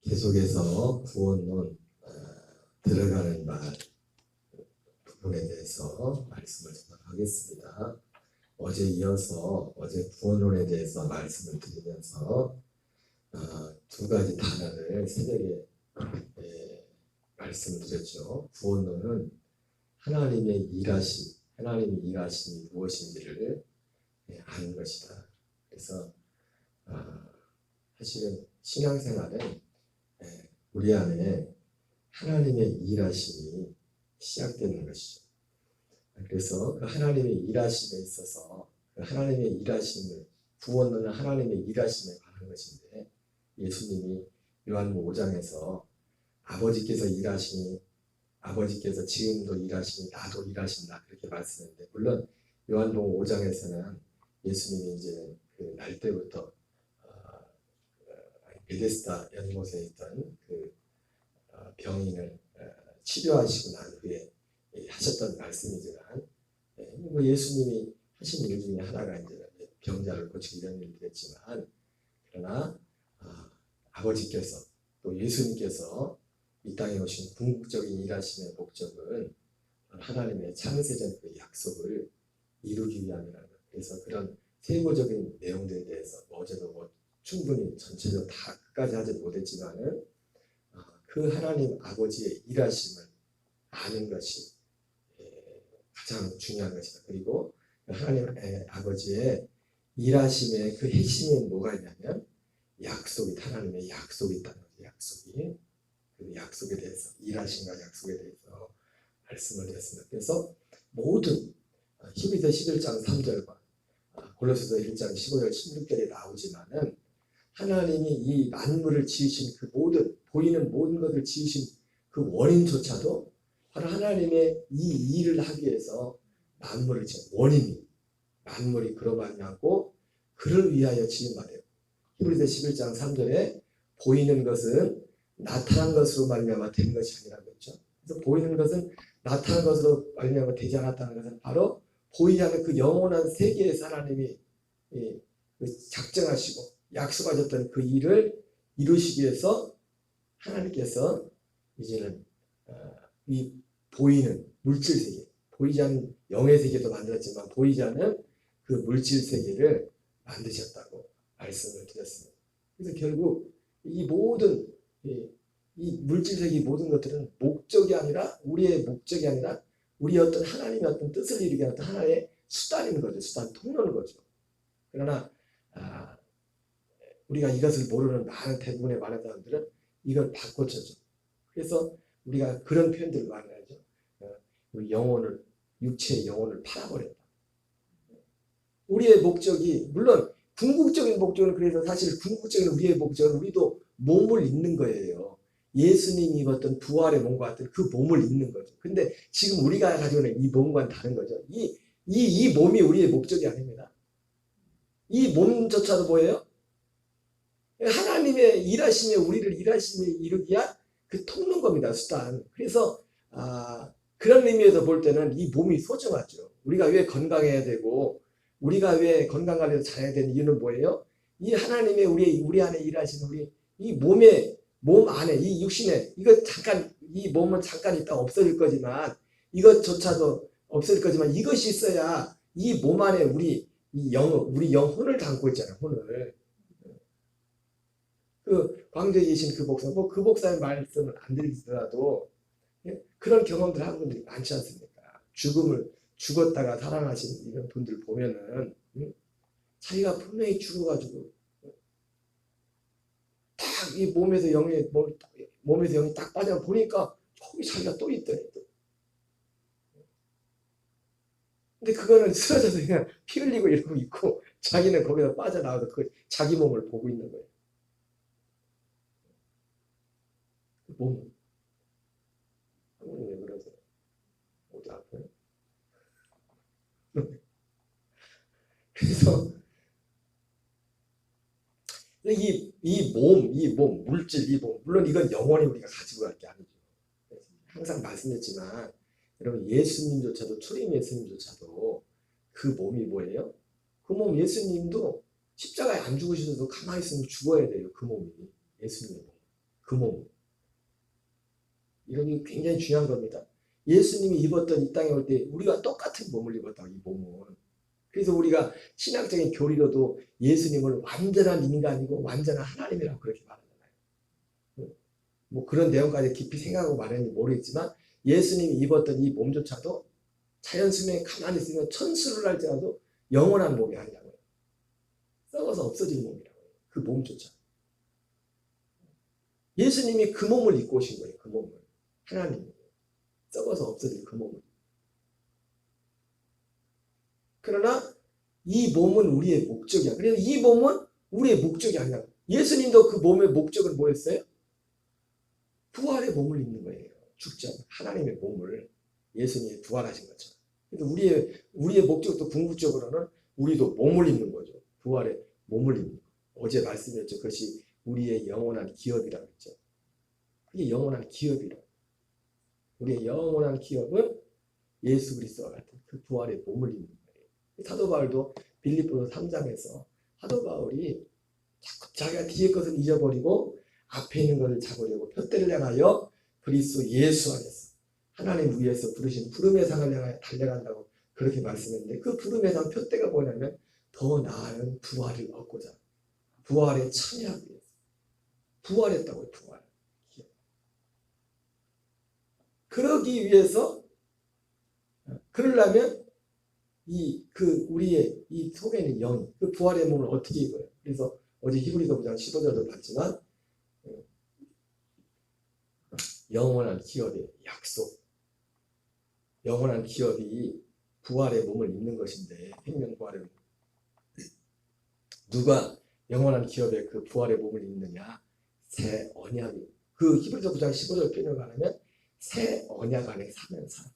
계속해서 구원론 들어가는 부분에 대해서 말씀을 전하겠습니다. 어제 이어서 어제 구원론에 대해서 말씀을 드리면서 두 가지 단어를 새벽에 말씀을 드렸죠. 구원론은 하나님의 일하심이 무엇인지를 아는 것이다. 그래서 사실은 신앙생활은 우리 안에 하나님의 일하심이 시작되는 것이죠. 그래서 그 하나님의 일하심에 있어서 그 하나님의 일하심을 구원론은 하나님의 일하심에 관한 것인데 예수님이 요한복음 5장에서 아버지께서 일하시니 아버지께서 지금도 일하시니 나도 일하신다 그렇게 말씀했는데 물론 요한복음 5장에서는 예수님이 이제 그 날 때부터 베데스다 연못에 있던 그 병인을 치료하시고 난 후에 하셨던 말씀이지만 예수님이 하신 일 중에 하나가 이제 병자를 고치고 이런 일을 했지만 그러나 아버지께서 또 예수님께서 이 땅에 오신 궁극적인 일하심의 목적은 하나님의 창세전 그 약속을 이루기 위함이라는 것. 그래서 그런 세부적인 내용들에 대해서 어제도 충분히 전체적으로 다 끝까지 하지 못했지만은 그 하나님 아버지의 일하심을 아는 것이 가장 중요한 것이다. 그리고 하나님 아버지의 일하심의 그 핵심이 뭐가 있냐면 하나님의 약속이 있다는 거죠. 약속이. 그 약속에 대해서 일하심과 약속에 대해서 말씀을 드렸습니다. 그래서 모든 히브리서 11장 3절과 골로새서 1장 15절 16절에 나오지만은 하나님이 이 만물을 지으신 그 보이는 모든 것을 지으신 그 원인조차도 바로 하나님의 이 일을 하기 위해서 만물을 지은 원인이 만물이 그로 말미암고 그를 위하여 지은 말이에요. 히브리서 11장 3절에 보이는 것은 나타난 것으로 말미암아 된 것이 아니라고 했죠. 그래서 보이는 것은 나타난 것으로 말미암아 되지 않았다는 것은 바로 보이지 않는 그 영원한 세계에서 하나님이 작정하시고 약속하셨던 그 일을 이루시기 위해서 하나님께서 이제는 이 보이는 물질 세계, 보이지 않는 영의 세계도 만들었지만 보이지 않는 그 물질 세계를 만드셨다고 말씀을 드렸습니다. 그래서 결국 이 모든 이 물질 세계 모든 것들은 목적이 아니라 우리의 목적이 아니라 우리 어떤 하나님의 어떤 뜻을 이루기 위한 어떤 하나의 수단인 거죠. 수단 통로는 거죠. 그러나 우리가 이것을 모르는 대부분의 많은 사람들은 이걸 바꿔쳐죠. 그래서 우리가 그런 표현들을 많이 하죠. 육체의 영혼을 팔아버렸다. 우리의 목적이 물론 궁극적인 목적은 그래서 사실 궁극적인 우리의 목적은 우리도 몸을 입는 거예요. 예수님이 입었던 부활의 몸과 같은 그 몸을 입는 거죠. 근데 지금 우리가 가지고 있는 이 몸과는 다른 거죠. 이 몸이 우리의 목적이 아닙니다. 이 몸조차도 뭐예요? 하나님의 일하심에 우리를 일하심에 이루기 위한 그 통로인 겁니다. 수단. 그래서 그런 의미에서 볼 때는 이 몸이 소중하죠. 우리가 왜 건강해야 되고 우리가 왜 건강관리를 잘해야 되는 이유는 뭐예요? 이 하나님의 우리 안에 일하시는 우리 이 몸 안에 이 육신에 이 몸은 잠깐 있다 없어질 거지만 이것조차도 없어질 거지만 이것이 있어야 이 몸 안에 우리 영혼을 담고 있잖아요. 혼을. 그 광주에 계신 그 목사, 그 목사의 말씀을 안 드리더라도 그런 경험들 하는 분들이 많지 않습니까? 죽었다가 살아나신 이런 분들 보면은 자기가 분명히 죽어가지고 딱 이 몸에서 영이 딱 빠져 보니까 저기 자기가 또 있더래. 근데 그거는 쓰러져서 그냥 피 흘리고 이러고 있고 자기는 거기서 빠져나와서 그 자기 몸을 보고 있는 거예요. 몸. 왜 그러세요? 어디 아파요? 그래서 이 몸, 물질, 이 몸, 물론 이건 영원히 우리가 가지고 갈 게 아니죠. 항상 말씀드렸지만, 여러분 예수님조차도 초림 예수님조차도 그 몸이 뭐예요? 그 몸 예수님도 십자가에 안 죽으셔도 가만히 있으면 죽어야 돼요. 그 몸이 예수님의 몸. 그 몸. 이런 게 굉장히 중요한 겁니다. 예수님이 입었던 이 땅에 올 때 우리가 똑같은 몸을 입었다고, 이 몸은. 그래서 우리가 신학적인 교리로도 예수님을 완전한 인간이고 완전한 하나님이라고 그렇게 말하잖아요. 뭐 그런 내용까지 깊이 생각하고 말했는지 모르겠지만 예수님이 입었던 이 몸조차도 자연 수명에 가만히 있으면 천수를 할지라도 영원한 몸이 아니라고요. 썩어서 없어질 몸이라고요. 그 몸조차. 예수님이 그 몸을 입고 오신 거예요. 그 몸을. 하나님이. 썩어서 없어질 그 몸을. 그러나 이 몸은 우리의 목적이야. 그래서 이 몸은 우리의 목적이 아니라 예수님도 그 몸의 목적은 뭐였어요? 부활의 몸을 입는 거예요. 죽지 않는 하나님의 몸을 예수님이 부활하신 것처럼. 그래서 우리의 목적도 궁극적으로는 우리도 몸을 입는 거죠. 부활의 몸을 입는 거. 어제 말씀드렸죠. 그것이 우리의 영원한 기업이라고 했죠. 그게 영원한 기업이라고. 우리의 영원한 기업은 예수 그리스도와 같은 그 부활의 몸을 입는 거예요. 사도 바울도 빌립보서 3장에서 사도 바울이 자꾸 자기가 뒤에 것을 잊어버리고 앞에 있는 것을 잡으려고 푯대를 향하여 그리스도 예수 안에서 하나님 위에서 부르신 부름의 상을 향하여 달려간다고 그렇게 말씀했는데, 그 부름의 상 푯대가 뭐냐면 더 나은 부활을 얻고자, 부활에 참여하기 위해서 부활했다고요. 부활. 그러기 위해서, 그러려면 우리의 이 속에 있는 영이 그 부활의 몸을 어떻게 입어요? 그래서 어제 히브리서 9장 15절도 봤지만 영원한 기업의 약속, 영원한 기업이 부활의 몸을 입는 것인데, 생명 부활의 몸. 누가 영원한 기업의 그 부활의 몸을 입느냐? 새 언약이. 그 히브리서 9장 15절 표현을 하면 새 언약 안에 사는 사람.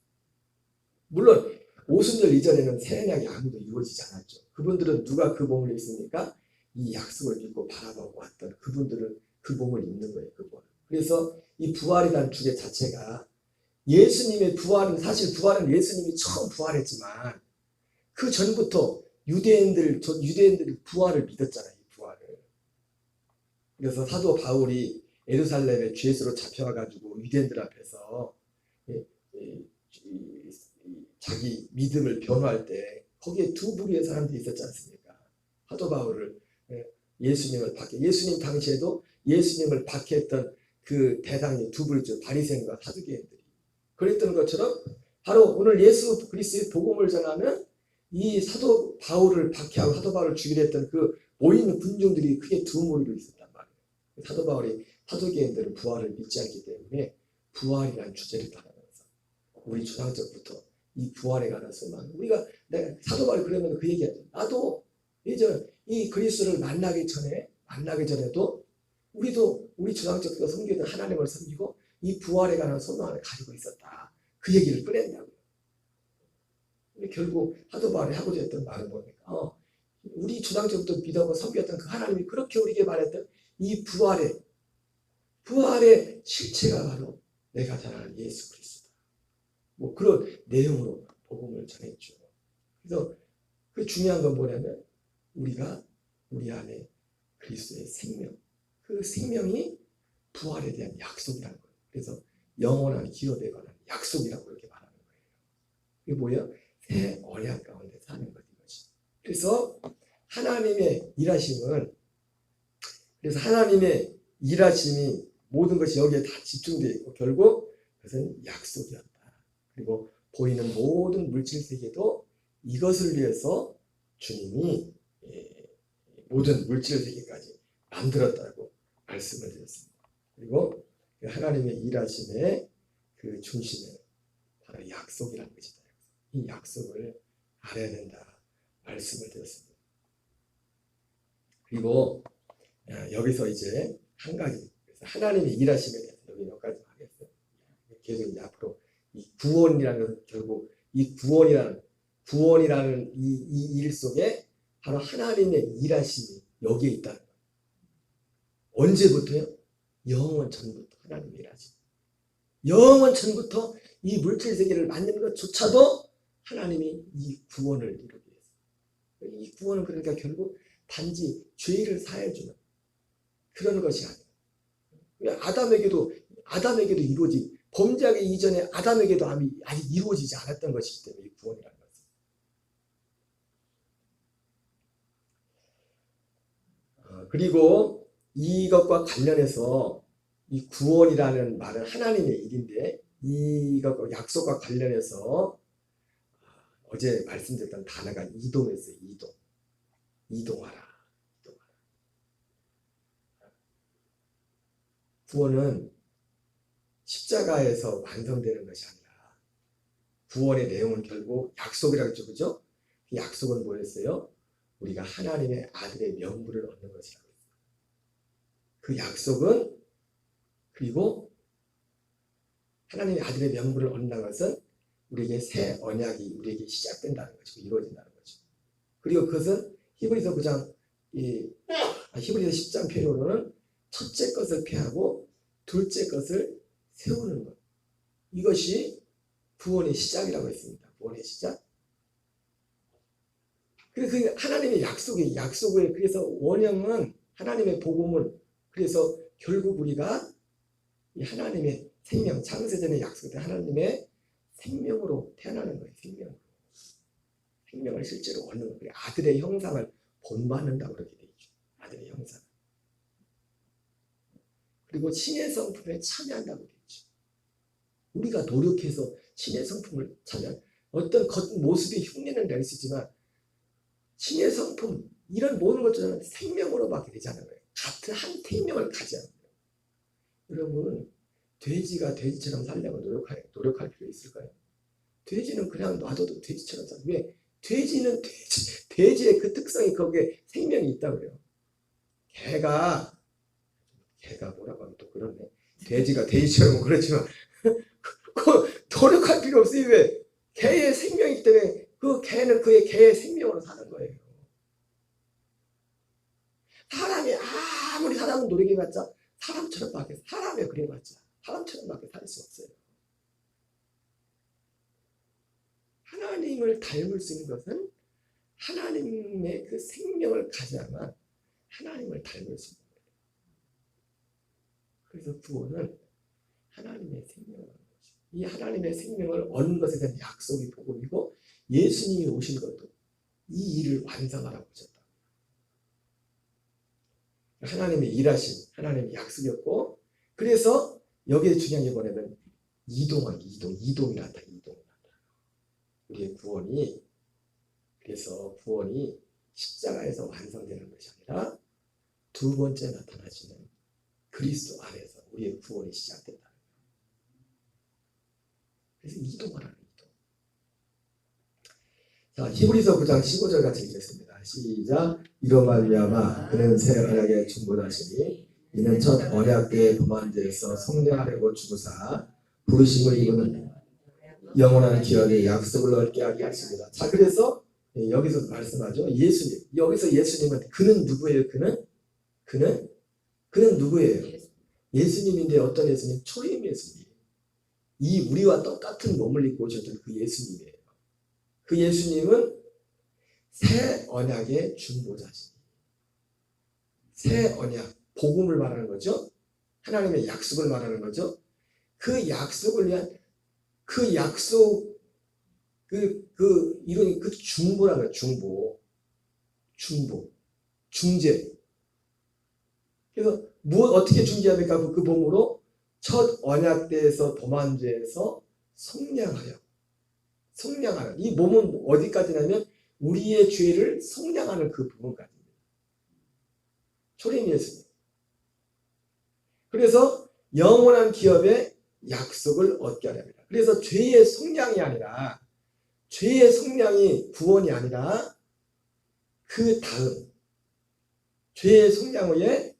물론 오순절 이전에는 새 언약이 아무도 이루어지지 않았죠. 그분들은 누가 그 몸을 입습니까? 이 약속을 믿고 바라보고 왔던 그분들은 그 몸을 입는 거예요. 그 몸. 그래서 이 부활이라는 주제 자체가, 예수님의 부활은, 사실 부활은 예수님이 처음 부활했지만 그 전부터 유대인들이 부활을 믿었잖아요. 이 부활을. 그래서 사도 바울이 예루살렘에 죄수로 잡혀와가지고 유대인들 앞에서 자기 믿음을 변호할 때 거기에 두 부류의 사람들이 있었지 않습니까? 사도 바울을 예수님 당시에도 예수님을 박해했던 그 대상이 두 부류죠. 바리새인과 사두개인들이. 그랬던 것처럼 바로 오늘 예수 그리스도의 복음을 전하는 이 사도 바울을 박해하고 사도 바울을 죽이려 했던 그 모인 군중들이 크게 두 무리로 있었단 말이에요. 사도 바울이 사두개인들은 부활을 믿지 않기 때문에 부활이라는 주제를 다루면서 우리 초상적부터 이 부활에 관한 소망, 내가 사도 바울이 그러면 그 얘기하죠. 나도 이제 이 그리스도를 만나기 전에도 우리 초상적부터 섬기던 하나님을 섬기고 이 부활에 관한 소망을 가지고 있었다. 그 얘기를 꺼냈냐고요. 결국 사도 바울이 하고자 했던 말은 뭡니까? 우리 초상적부터 믿어고 섬겼던 그 하나님이 그렇게 우리에게 말했던 이 부활의 실체가 바로 내가 잘 아는 예수 그리스도다. 뭐 그런 내용으로 복음을 전했죠. 그래서 그 중요한 건 뭐냐면 우리 안에 그리스도의 생명, 그 생명이 부활에 대한 약속이라는 거예요. 그래서 영원한 기업에 관한 약속이라고 그렇게 말하는 거예요. 이게 뭐예요? 새 언약 가운데 사는 것, 이것이. 그래서 하나님의 일하심이 모든 것이 여기에 다 집중되어 있고 결국 그것은 약속이었다. 그리고 보이는 모든 물질 세계도 이것을 위해서 주님이 모든 물질 세계까지 만들었다고 말씀을 드렸습니다. 그리고 하나님의 일하심의 그 중심에 바로 약속이라는 것이다. 이 약속을 알아야 된다 말씀을 드렸습니다. 그리고 여기서 이제 한 가지, 하나님의 일하심에 대해서 여기 몇 가지 하겠어요. 계속 이제 앞으로 이 구원이라는 것은 결국 이 구원이라는 이 일 속에 바로 하나님의 일하심이 여기에 있다는 거예요. 언제부터요? 영원 전부터 하나님의 일하심. 영원 전부터 이 물질 세계를 만드는 것조차도 하나님이 이 구원을 이루기 위해서. 이 구원은 그러니까 결국 단지 죄를 사해주는 그런 것이 아니에요. 아담에게도 이루어지 범죄하기 이전에 아담에게도 아직 이루어지지 않았던 것이기 때문에 구원이라는 것은. 그리고 이것과 관련해서 이 구원이라는 말은 하나님의 일인데 이것과 약속과 관련해서 어제 말씀드렸던 단어가 이동했어요. 이동하라. 구원은 십자가에서 완성되는 것이 아니라 구원의 내용은 결국 약속이라고 했죠. 그죠? 그 약속은 뭐였어요? 우리가 하나님의 아들의 명분을 얻는 것이라고 했어요. 그 약속은 그리고 하나님의 아들의 명분을 얻는다는 것은 우리에게 새 언약이 우리에게 시작된다는 것이고 이루어진다는 거죠. 그리고 그것은 히브리서 9장 히브리서 10장 표현으로는 첫째 것을 폐하고 둘째 것을 세우는 것. 이것이 구원의 시작이라고 했습니다. 구원의 시작. 그래서 그 하나님의 약속을 그래서 원형은 하나님의 복음을 그래서 결국 우리가 이 하나님의 생명 창세전의 약속된 하나님의 생명으로 태어나는 거예요. 생명을 실제로 얻는 거예요. 아들의 형상을 본받는다고 그렇게 되어 있죠. 아들의 형상. 그리고 신의 성품에 참여한다고 되어 있죠. 우리가 노력해서 신의 성품을 참여한 어떤 겉모습의 흉내는 낼 수 있지만 신의 성품 이런 모든 것들은 생명으로 받게 되지 않는 거예요. 같은 한 생명을 가지는 거예요. 여러분 돼지가 돼지처럼 살려고 노력할 필요 있을까요? 돼지는 그냥 놔둬도 돼지처럼 살아요. 왜? 돼지는 돼지의 그 특성이 거기에 생명이 있다고 그래요. 개가 뭐라고 하면 또 그러네. 돼지가 돼지처럼 그렇지만 노력할 필요 없어요. 왜? 개의 생명이기 때문에 그 개는 개의 생명으로 사는 거예요. 사람이 아무리 사람은 노력해봤자 사람처럼밖에 사람의 그려봤자 사람처럼밖에 살 수 없어요. 하나님을 닮을 수 있는 것은 하나님의 그 생명을 가져야만 하나님을 닮을 수 있는 거예요. 그래서 구원은 하나님의 생명을 얻는 거죠. 이 하나님의 생명을 얻는 것에 대한 약속이 복음이고 예수님이 오신 것도 이 일을 완성하라고 하셨다. 하나님의 일하신 하나님의 약속이었고 그래서 여기에 중요한 게 뭐냐면 이동이 나타. 우리의 구원이 그래서 구원이 십자가에서 완성되는 것이 아니라 두 번째 나타나시는 그리스도 안에서 우리의 구원이 시작된다. 그래서 이동하라는 이동. 자, 히브리서 9장 15절 같이 읽겠습니다. 시작. 이로 말미암아 그는 새 언약에 충분하시니 이는 첫 언약 때의 범한 죄에서 속량하려고 죽으사 부르심을 입은 영원한 기업의 약속을 얻게 하게 하십니다. 자, 그래서 여기서 말씀하죠. 예수님. 여기서 예수님은 그는 누구예요? 그는 누구예요? 예수님인데 어떤 예수님? 초림 예수님. 이 우리와 똑같은 몸을 입고 오셨던 그 예수님이에요. 그 예수님은 새 언약의 중보자시니. 새 언약, 복음을 말하는 거죠. 하나님의 약속을 말하는 거죠. 그 약속을 위한 그 약속 이론이 그 중보라는 거예요. 중재. 그래서 어떻게 중재합니까? 그 몸으로 첫 언약 때에서 범한 죄에서 속량하여. 이 몸은 어디까지냐면 우리의 죄를 속량하는 그 부분까지입니다. 초림 예수님. 그래서 영원한 기업의 약속을 얻게 하렵니다. 그래서 죄의 속량이 구원이 아니라 그 다음 죄의 속량 후에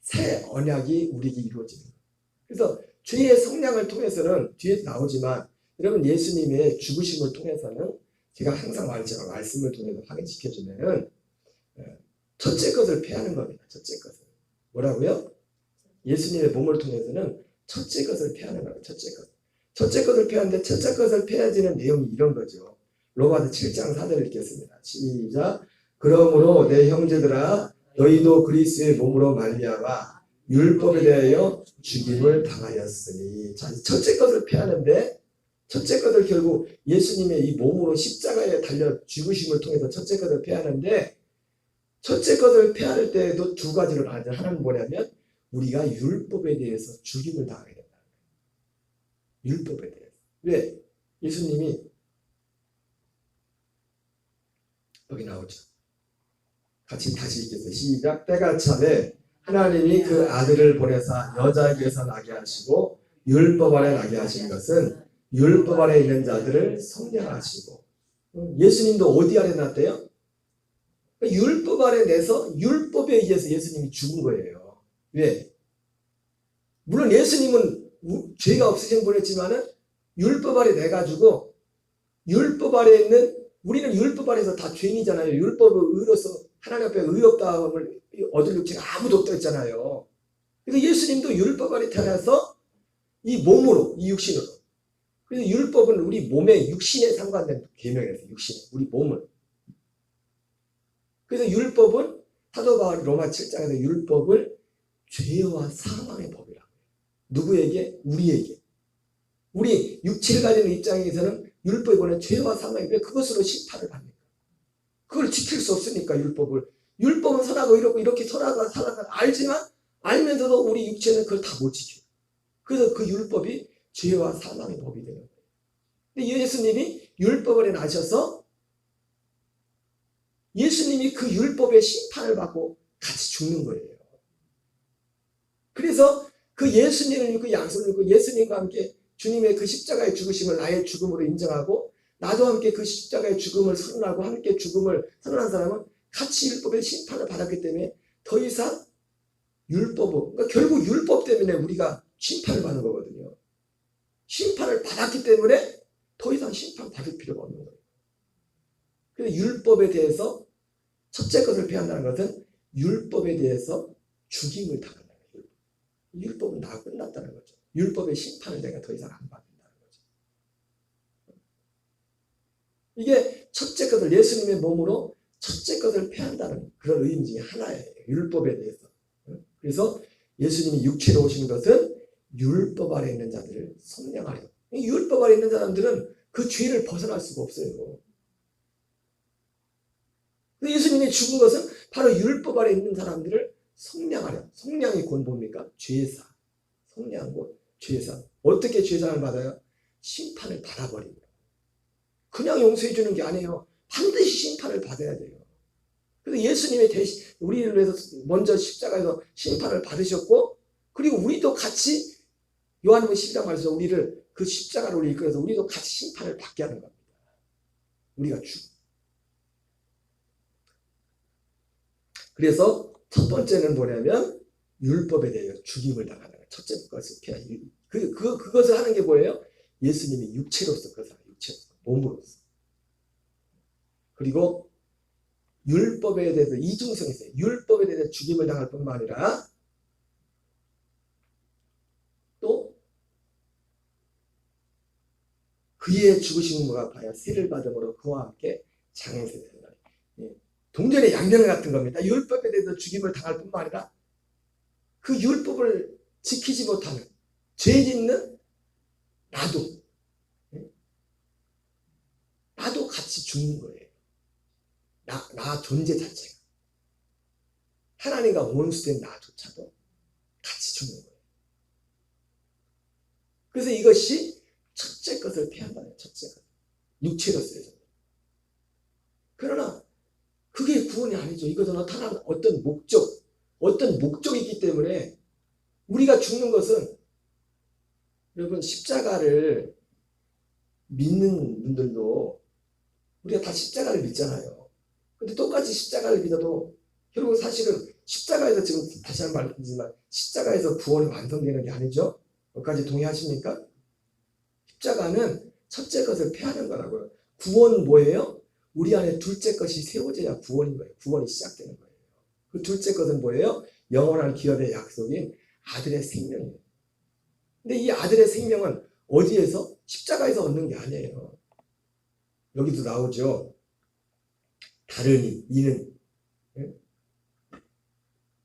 새 언약이 우리에게 이루어지는 거예요. 그래서 죄의 속량을 통해서는 뒤에도 나오지만 여러분 예수님의 죽으심을 통해서는 제가 항상 말했지만 말씀을 통해서 확인시켜주면은 첫째 것을 폐하는 겁니다. 첫째 것을. 뭐라고요? 예수님의 몸을 통해서는 첫째 것을 폐하는 거예요. 첫째 것을 폐하는데 첫째 것을 폐해지는 내용이 이런 거죠. 로마서 7장 4절을 읽겠습니다. 시작. 그러므로 내 형제들아 너희도 그리스도의 몸으로 말미암아 율법에 대하여 죽임을 당하였으니. 자, 첫째 것을 피하는데, 첫째 것을 결국 예수님의 이 몸으로 십자가에 달려 죽으심을 통해서 첫째 것을 피하는데, 첫째 것을 피할 때에도 두 가지를 하죠. 하나는 뭐냐면 우리가 율법에 대해서 죽임을 당하게 된다. 율법에 대해서. 왜? 예수님이 여기 나오죠. 같이 다시 읽겠습니다. 시작. 때가 차되 하나님이 그 아들을 보내사 여자에게서 나게 하시고 율법 아래 나게 하신 것은 율법 아래 있는 자들을 성령하시고. 예수님도 어디 아래 났대요? 율법 아래 내서 율법에 의해서 예수님이 죽은 거예요. 왜? 물론 예수님은 죄가 없으신 분이지만은 율법 아래 내가지고 율법 아래 있는, 우리는 율법 아래에서 다 죄인이잖아요. 율법을 의로서 하나님 앞에 의롭다함을 얻을 육체가 아무도 없다 했잖아요. 그래서 예수님도 율법 아래 태어나서 이 몸으로, 이 육신으로. 그래서 율법은 우리 몸의 육신에 상관된 계명이었어요. 육신, 우리 몸을. 그래서 율법은 사도 바울이 로마 7장에서 율법을 죄와 사망의 법이라고 해요. 누구에게? 우리에게. 우리 육체를 가지는 입장에서는 율법이 보는 죄와 사망의 법, 그것으로 심판을 받는 거예요. 그걸 지킬 수 없으니까 율법을. 율법은 선하고 이렇고 이렇게 선하고 살아가 알지만 알면서도 우리 육체는 그걸 다 못 지켜요. 그래서 그 율법이 죄와 사망의 법이 되는 거예요. 근데 예수님이 율법을 나셔서 예수님이 그 율법의 심판을 받고 같이 죽는 거예요. 그래서 그 예수님을 그 약속을 믿고 예수님과 함께 주님의 그 십자가의 죽으심을 나의 죽음으로 인정하고 나도 함께 그 십자가의 죽음을 선언하고 함께 죽음을 선언한 사람은 같이 율법의 심판을 받았기 때문에 더 이상 율법은, 그러니까 결국 율법 때문에 우리가 심판을 받는 거거든요. 심판을 받았기 때문에 더 이상 심판 받을 필요가 없는 거예요. 그래서 율법에 대해서 첫째 것을 피한다는 것은 율법에 대해서 죽임을 당한다는 거예요. 율법은 다 끝났다는 거죠. 율법의 심판을 내가 더 이상 안 받는다는 거죠. 이게 첫째 것을 예수님의 몸으로 첫째 것을 피한다는 그런 의미 중에 하나예요. 율법에 대해서. 그래서 예수님이 육체로 오신 것은 율법 아래 있는 자들을 성령하려. 율법 아래 있는 사람들은 그 죄를 벗어날 수가 없어요. 예수님이 죽은 것은 바로 율법 아래 있는 사람들을 성량하려. 성량이 곧 뭡니까? 죄사. 성량 곧 죄사. 어떻게 죄사를 받아요? 심판을 받아버리고. 그냥 용서해 주는 게 아니에요. 반드시 심판을 받아야 돼요. 그래서 예수님이 대신 우리를 위해서 먼저 십자가에서 심판을 받으셨고, 그리고 우리도 같이 요한복음 12장 말씀에서 우리를 그 십자가로 이끌어서 우리도 같이 심판을 받게 하는 겁니다. 우리가 그래서 첫 번째는 뭐냐면 율법에 대해 죽임을 당하는 거예요. 첫째 것을 피하는. 그것을 하는 게 뭐예요? 예수님이 육체로서 그것을 하는, 육체로서, 몸으로서. 그리고 율법에 대해서 이중성이 있어요. 율법에 대해서 죽임을 당할 뿐만 아니라 또 그의 죽으심과 봐야 세를 받음으로 그와 함께 장애세 된다. 동전의 양면 같은 겁니다. 율법에 대해서 죽임을 당할 뿐만 아니라 그 율법을 지키지 못하는 죄 짓는 나도 같이 죽는 거예요. 나 존재 자체가. 하나님과 원수된 나조차도 같이 죽는 거예요. 그래서 이것이 첫째 것을 피한다는 첫째 것. 육체로서의 존재. 그러나 그게 구원이 아니죠. 이것은 나타나는 어떤 목적이기 때문에 우리가 죽는 것은, 여러분 십자가를 믿는 분들도 우리가 다 십자가를 믿잖아요. 근데 똑같이 십자가를 믿어도 결국 사실은 십자가에서, 지금 다시 한번 말씀드리지만 십자가에서 구원이 완성되는 게 아니죠. 여기까지 동의하십니까? 십자가는 첫째 것을 피하는 거라고요. 구원 뭐예요? 우리 안에 둘째 것이 세워져야 구원인 거예요. 구원이 시작되는 거예요. 그 둘째 것은 뭐예요? 영원한 기업의 약속인 아들의 생명이에요. 근데 이 아들의 생명은 어디에서? 십자가에서 얻는 게 아니에요. 여기도 나오죠. 다르니,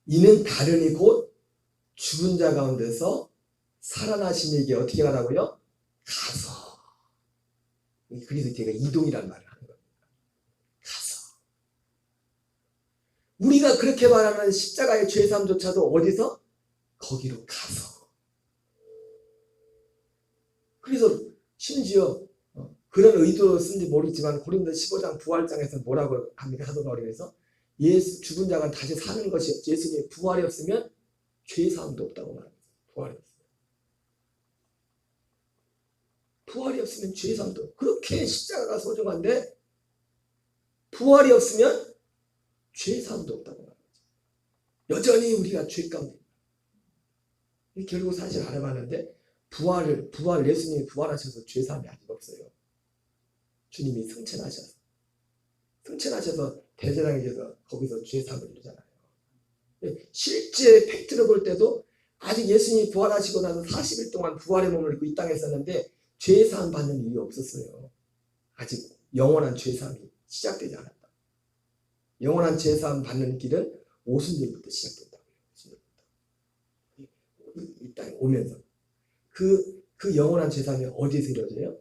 이는 다르니 곧 죽은 자 가운데서 살아나신 이에게 어떻게 가라고요? 가서. 그래서 제가 이동이라는 말을 하는 겁니다. 가서. 우리가 그렇게 말하는 십자가의 죄사함조차도 어디서? 거기로 가서. 그래서 심지어 그런 의도로 쓴지 모르지만 고린도 15장 부활장에서 뭐라고 합니까? 사도 바울에서 예수 죽은 자가 다시 사는 것이 예수님의 부활이 없으면 죄사함도 없다고 말합니다. 부활이 없으면. 부활이 없으면 죄사함도. 그렇게 십자가가 소중한데 부활이 없으면 죄사함도 없다고 말합니다. 여전히 우리가 죄 가운데. 결국 사실 알아봤는데 부활 예수님이 부활하셔서 죄사함이 아직 없어요. 주님이 승천하셔서 대제사장에 계셔서 거기서 죄사함을 이루잖아요. 실제 팩트로 볼 때도 아직 예수님이 부활하시고 나서 40일 동안 부활의 몸을 입고 이 땅에 있었는데 죄사함 받는 일이 없었어요. 아직 영원한 죄사함이 시작되지 않았다. 영원한 죄사함 받는 길은 오순절부터 시작된다고요. 이 땅에 오면서 그 영원한 죄사함이 어디서 이루어져요?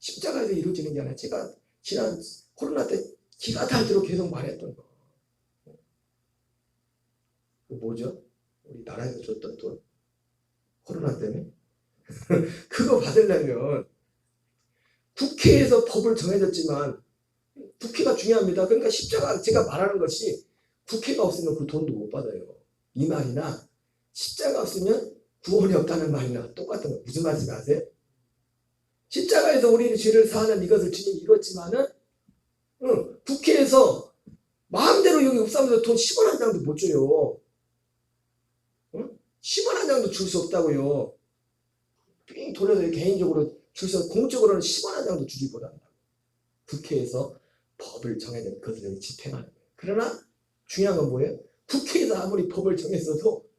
십자가에서 이루어지는 게 아니라 제가 지난 코로나 때 기가 닳도록 계속 말했던 거. 그 뭐죠? 우리 나라에서 줬던 돈. 코로나 때문에. 그거 받으려면 국회에서 법을 정해졌지만 국회가 중요합니다. 그러니까 십자가 제가 말하는 것이 국회가 없으면 그 돈도 못 받아요. 이 말이나 십자가 없으면 구원이 없다는 말이나 똑같은 거. 무슨 말씀 아세요? 십자가에서 우리는 죄를 사하는 이것을 주님이 이뤘지만은 국회에서 마음대로 여기 읍사무소 돈 10원 한 장도 못 줘요. 10원 한 장도 줄 수 없다고요. 삥 돌려서 개인적으로 줄서 공적으로는 10원 한 장도 주지 못한다. 국회에서 법을 정해낸 그것을 집행하는 거예요. 그러나 중요한 건 뭐예요? 국회에서 아무리 법을 정했어도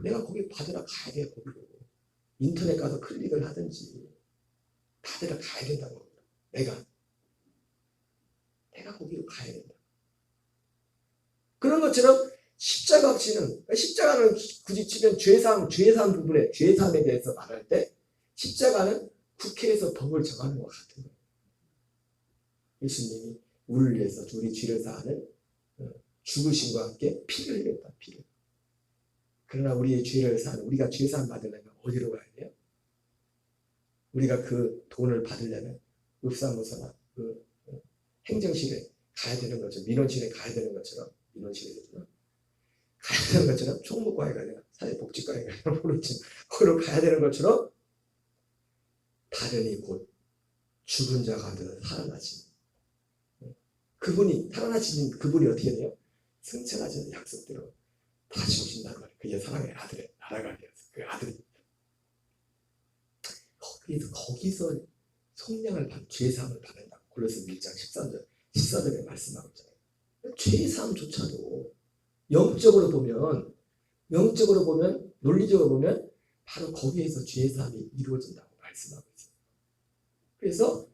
내가 거기 받으러 가야 돼요. 거기로. 인터넷 가서 클릭을 하든지 받으러 가야 된다는 겁니다. 내가 거기로 가야 된다. 그런 것처럼 십자가 없이는, 십자가는 굳이 치면 죄사함 부분에, 죄사함에 대해서 말할 때 십자가는 국회에서 법을 정하는 것 같은 거예요. 예수님이 우리를 위해서 우리 죄를 사하는 죽으심과 함께 피를 흘렸다. 피를. 그러나 우리의 죄를 사하는, 우리가 죄사함 받으려면 어디로 가야 돼요? 우리가 그 돈을 받으려면 읍사무소나 그 행정실에 가야 되는 것처럼, 민원실에 가야 되는 것처럼, 가야 되는 것처럼, 총무과에 가야 되나, 사회복지과에 가야 되나 모르지만 거기로 가야 되는 것처럼 다른 곧 죽은 자 가운데서 살아나신 그분이, 살아나신 그분이 어떻게 돼요? 승천하신 약속대로 다시 오신다는 거예요. 그의 사랑의 아들의 나라가 되어서 그 아들이. 그래서 거기서 속량을 받는, 죄사함을 받는다고 골로새 1장 14절에 말씀하고 있잖아요. 죄사함조차도 영적으로 보면, 논리적으로 보면 바로 거기에서 죄사함이 이루어진다고 말씀하고 있어요. 그래서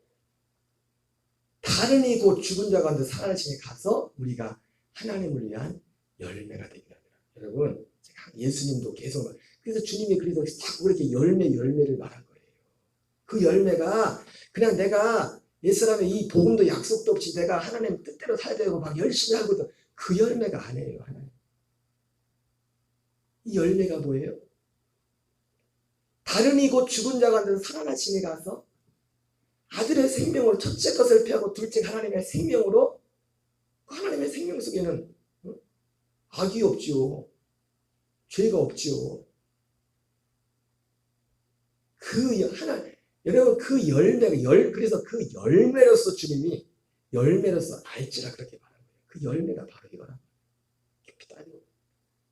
다른 이 곧 죽은 자 가운데 살아나심에 가서 우리가 하나님을 위한 열매가 되기를 합니다. 여러분, 제가 예수님도 계속, 그래서 주님이 그래서 자꾸 그렇게 열매를 말한 거예요. 그 열매가 그냥 내가 옛사람의 이 복음도 약속도 없이 내가 하나님 뜻대로 살아야 되고 막 열심히 하거든. 그 열매가 아니에요. 하나님. 이 열매가 뭐예요? 다른 이 곧 죽은 자 가운데 살아나심에 가서 아들의 생명으로 첫째 것을 피하고 둘째 하나님의 생명으로, 하나님의 생명 속에는 악이 없지요. 죄가 없지요. 여러분 그 열매가 그래서 그 열매로서 주님이 열매로서 알지라 그렇게 말하는 거예요. 그 열매가 바로 이거라. 깊이 따지고.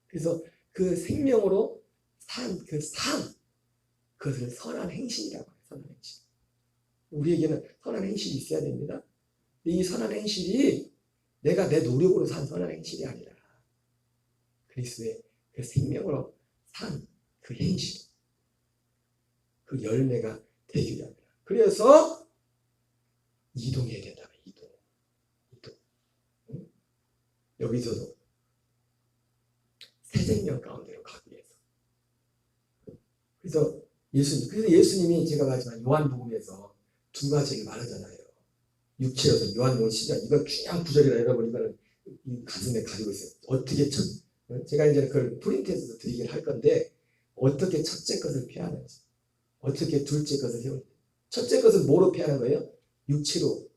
그래서 그 생명으로 산 그 삶, 그것을 선한 행실이라고 해요. 선한 행실. 우리에게는 선한 행실이 있어야 됩니다. 이 선한 행실이 내가 내 노력으로 산 선한 행실이 아니라 그리스도의 그 생명으로 산 그 행실, 그 열매가 되기 위함이라. 그래서 이동해야 된다. 이동. 여기서도 새 생명 가운데로 가기 그래서 예수님이 제가 말했지만 요한복음에서 두 가지를 말하잖아요. 육체여서 요한복음 10장 이건 중요한 구절이라 여러분 이거는 이 가슴에 가지고 있어요. 어떻게 제가 이제 그걸 프린트해서 드리긴 할 건데 어떻게 첫째 것을 피하는지 어떻게 둘째 것을 세우는지 첫째 것은 뭐로 피하는 거예요? 육체로.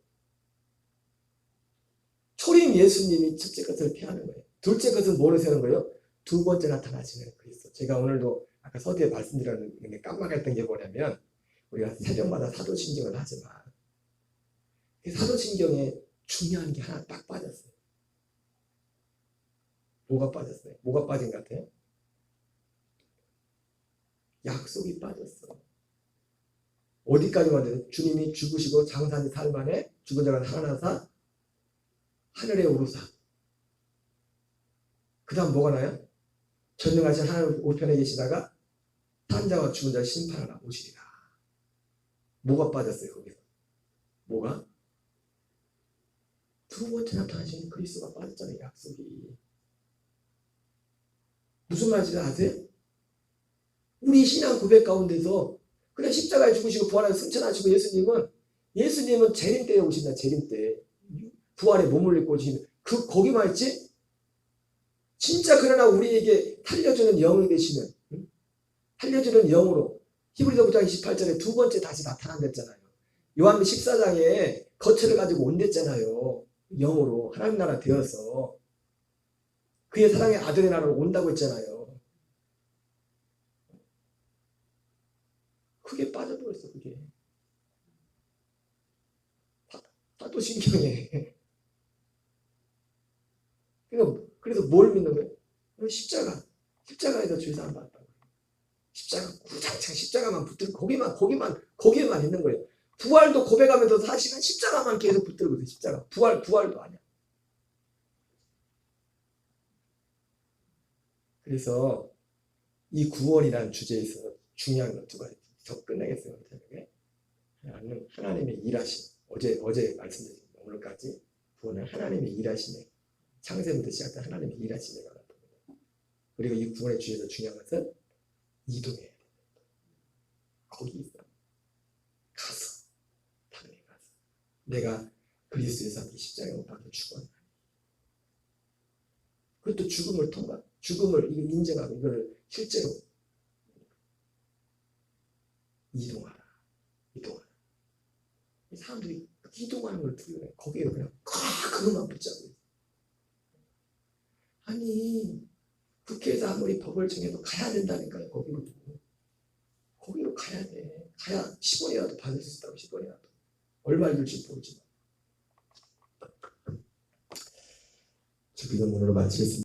초림 예수님이 첫째 것을 피하는 거예요. 둘째 것은 뭐로 세우는 거예요? 두 번째 나타나시는 그리스도. 제가 오늘도 아까 서두에 말씀드렸는데 깜빡했던 게 뭐냐면 우리가 새벽마다 사도신경을 하지만 사도신경에 중요한 게 하나 딱 빠졌어요. 뭐가 빠졌어요? 뭐가 빠진 것 같아요? 약속이 빠졌어. 어디까지 왔는데 주님이 죽으시고 장사한 사흘 만에 죽은 자가 살아나사 하늘에 오르사. 그 다음 뭐가 나요? 전능하신 하나님 우편에 계시다가 산자와 죽은 자를 심판하러 오시리라. 뭐가 빠졌어요 거기서? 뭐가? 두 번째 나타나신 그리스도가 빠졌잖아요. 약속이. 무슨 말인지 아세요? 우리 신앙 고백 가운데서 그냥 십자가에 죽으시고 부활하여 승천하시고 예수님은 재림 때에 오신다. 재림 때 부활에 몸을 입고 오시는 거기만 있지? 진짜 그러나 우리에게 살려주는 영이 되시는 살려주는 영으로 히브리서 9장 28절에 두 번째 다시 나타난댔잖아요. 요한복음 14장에 거처를 가지고 온댔잖아요. 영으로 하나님 나라 되어서 그의 사랑의 아들의 나라로 온다고 했잖아요. 그게 빠져버렸어. 그게 사도신경에. 그래서 뭘 믿는 거예요? 십자가에서 죄 사함 받았다고. 십자가 구장창 십자가만 붙들고 거기에만 있는 거예요. 부활도 고백하면서 사실은 십자가만 계속 붙들고 있어요. 십자가. 부활도 아니야. 그래서 이 구원이라는 주제에 있어서 중요한 것 두 가지 더 끝내겠어요. 하나님의 일하심. 어제 말씀드렸습니다. 오늘까지 구원은 하나님의 일하심에 창세부터 시작된 하나님의 일하심에 관한 부분입니다. 그리고 이 구원의 주제에서 중요한 것은 이동해야 돼요. 거기 있어. 가서 당연히 가서 내가 그리스도에서 십자가에 못 박혀 죽었나. 그것도 죽음을 이거 인정하고 이걸 실제로 이동하라. 사람들이 이동하는 걸 두려워해. 거기에 그냥 그것만 붙잡고 있어. 아니 국회에서 아무리 법을 정해도 가야 된다니까요. 거기로 가야 돼. 가야 10원이라도 받을 수 있다고. 10원이라도 얼마를 줄지 모르지만. 저 이런 문으로 마치겠습니다.